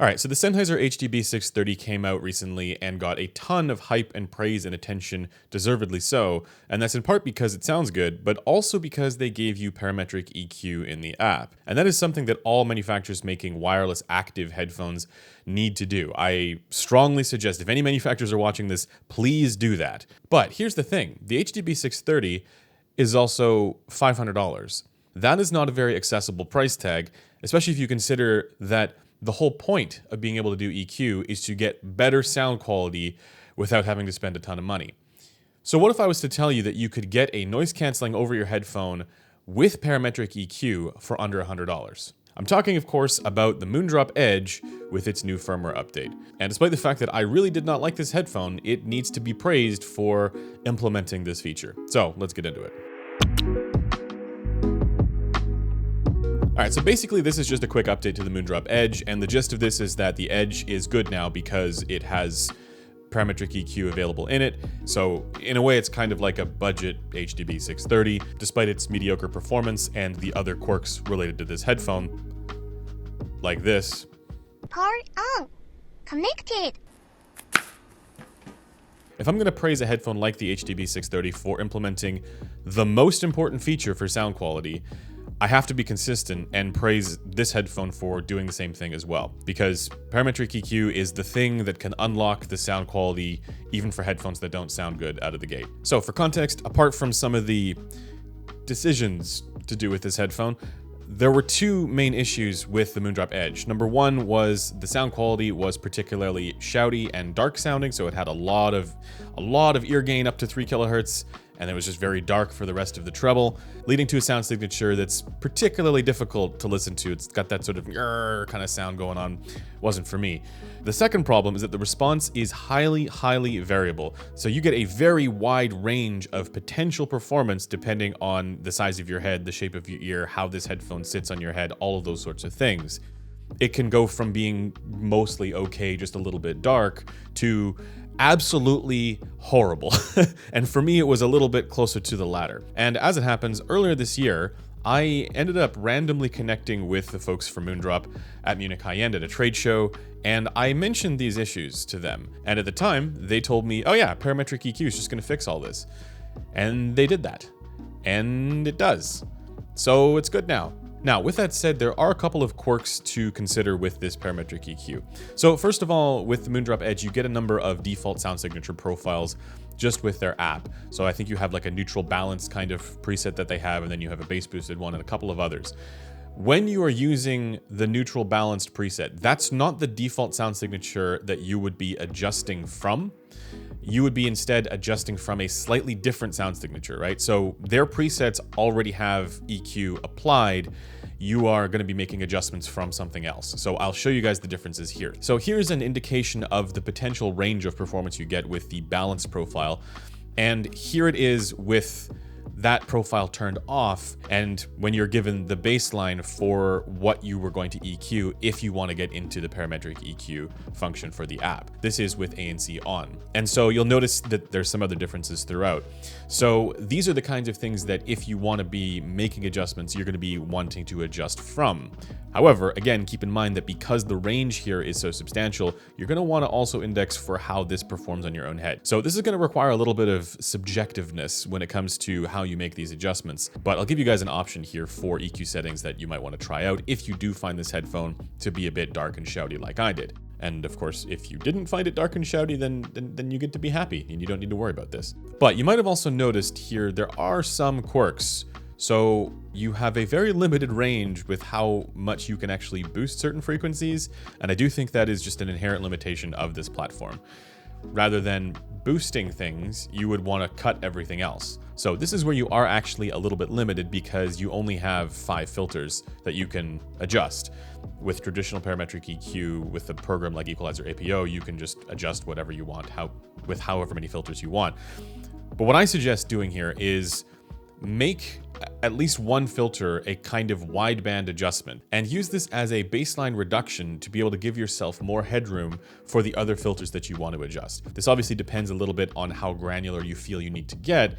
All right, so the Sennheiser HDB 630 came out recently and got a ton of hype and praise and attention, deservedly so, and that's in part because it sounds good, but also because they gave you parametric EQ in the app. And that is something that all manufacturers making wireless active headphones need to do. I strongly suggest if any manufacturers are watching this, please do that. But here's the thing, the HDB 630 is also $500. That is not a very accessible price tag, especially if you consider that the whole point of being able to do EQ is to get better sound quality without having to spend a ton of money. So what if I was to tell you that you could get a noise canceling over your headphone with parametric EQ for under $100? I'm talking, of course, about the Moondrop Edge with its new firmware update. And despite the fact that I really did not like this headphone, it needs to be praised for implementing this feature. So let's get into it. All right, so basically this is just a quick update to the Moondrop Edge, and the gist of this is that the Edge is good now because it has parametric EQ available in it. So in a way, it's kind of like a budget HDB 630, despite its mediocre performance and the other quirks related to this headphone, like this. Power on. Connected. If I'm gonna praise a headphone like the HDB 630 for implementing the most important feature for sound quality, I have to be consistent and praise this headphone for doing the same thing as well, because parametric EQ is the thing that can unlock the sound quality even for headphones that don't sound good out of the gate. So for context, apart from some of the decisions to do with this headphone, there were two main issues with the Moondrop Edge. Number one was the sound quality was particularly shouty and dark sounding, so it had a lot of ear gain up to 3 kilohertz, and it was just very dark for the rest of the treble, leading to a sound signature that's particularly difficult to listen to. It's got that sort of kind of sound going on. Wasn't for me. The second problem is that the response is highly variable. So you get a very wide range of potential performance depending on the size of your head, the shape of your ear, how this headphone sits on your head, all of those sorts of things. It can go from being mostly okay, just a little bit dark, to absolutely horrible. And for me, it was a little bit closer to the latter. And as it happens, earlier this year, I ended up randomly connecting with the folks from Moondrop at Munich High End at a trade show, and I mentioned these issues to them. And at the time, they told me, oh yeah, parametric EQ is just gonna fix all this. And they did that. And it does. So it's good now. Now, with that said, there are a couple of quirks to consider with this parametric EQ. So first of all, with the Moondrop Edge, you get a number of default sound signature profiles just with their app. So I think you have like a neutral balance kind of preset that they have, and then you have a bass boosted one and a couple of others. When you are using the neutral balanced preset, that's not the default sound signature that you would be adjusting from. You would be instead adjusting from a slightly different sound signature, right? So their presets already have EQ applied. You are going to be making adjustments from something else. So I'll show you guys the differences here. So here's an indication of the potential range of performance you get with the balanced profile. And here it is with that profile turned off, and when you're given the baseline for what you were going to EQ if you want to get into the parametric EQ function for the app. This is with ANC on. And so you'll notice that there's some other differences throughout. So these are the kinds of things that if you want to be making adjustments, you're going to be wanting to adjust from. However, again, keep in mind that because the range here is so substantial, you're going to want to also index for how this performs on your own head. So this is going to require a little bit of subjectiveness when it comes to how you make these adjustments, but I'll give you guys an option here for EQ settings that you might want to try out if you do find this headphone to be a bit dark and shouty like I did. And of course, if you didn't find it dark and shouty, then you get to be happy and you don't need to worry about this. But you might have also noticed here, there are some quirks. So you have a very limited range with how much you can actually boost certain frequencies. And I do think that is just an inherent limitation of this platform. Rather than boosting things, you would want to cut everything else. So this is where you are actually a little bit limited because you only have 5 filters that you can adjust. With traditional parametric EQ, with a program like Equalizer APO, you can just adjust whatever you want, with however many filters you want. But what I suggest doing here is make at least one filter a kind of wideband adjustment and use this as a baseline reduction to be able to give yourself more headroom for the other filters that you want to adjust. This obviously depends a little bit on how granular you feel you need to get.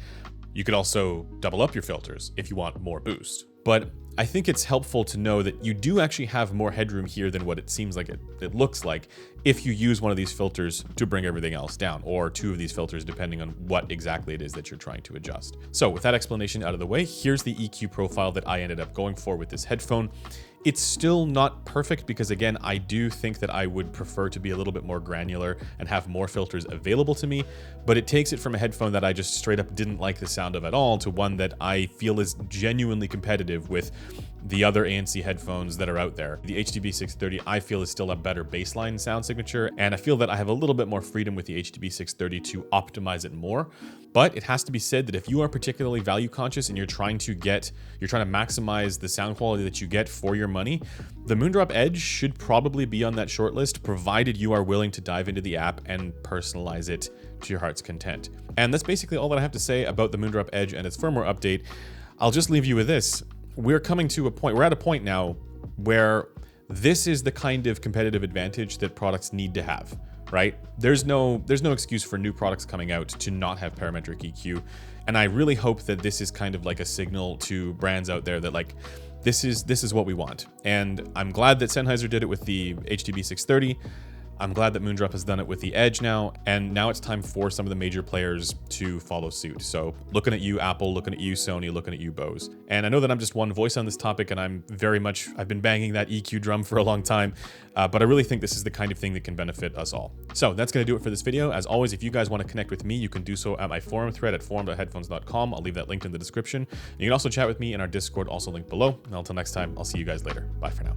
You could also double up your filters if you want more boost. But I think it's helpful to know that you do actually have more headroom here than what it seems like it looks like if you use one of these filters to bring everything else down, or two of these filters depending on what exactly it is that you're trying to adjust. So with that explanation out of the way, here's the EQ profile that I ended up going for with this headphone. It's still not perfect because, again, I do think that I would prefer to be a little bit more granular and have more filters available to me, but it takes it from a headphone that I just straight up didn't like the sound of at all to one that I feel is genuinely competitive with the other ANC headphones that are out there. The HDB 630 I feel is still a better baseline sound signature, and I feel that I have a little bit more freedom with the HDB 630 to optimize it more. But it has to be said that if you are particularly value conscious and you're trying to maximize the sound quality that you get for your money, the Moondrop Edge should probably be on that short list, provided you are willing to dive into the app and personalize it to your heart's content. And that's basically all that I have to say about the Moondrop Edge and its firmware update. I'll just leave you with this. We're at a point now where this is the kind of competitive advantage that products need to have, right? There's no excuse for new products coming out to not have parametric EQ. And I really hope that this is kind of like a signal to brands out there that, like, this is what we want. And I'm glad that Sennheiser did it with the HDB 630. I'm glad that Moondrop has done it with the Edge now, and now it's time for some of the major players to follow suit. So looking at you, Apple, looking at you, Sony, looking at you, Bose. And I know that I'm just one voice on this topic, and I've been banging that EQ drum for a long time, but I really think this is the kind of thing that can benefit us all. So that's gonna do it for this video. As always, if you guys wanna connect with me, you can do so at my forum thread at forum.headphones.com. I'll leave that linked in the description. You can also chat with me in our Discord, also linked below. And until next time, I'll see you guys later. Bye for now.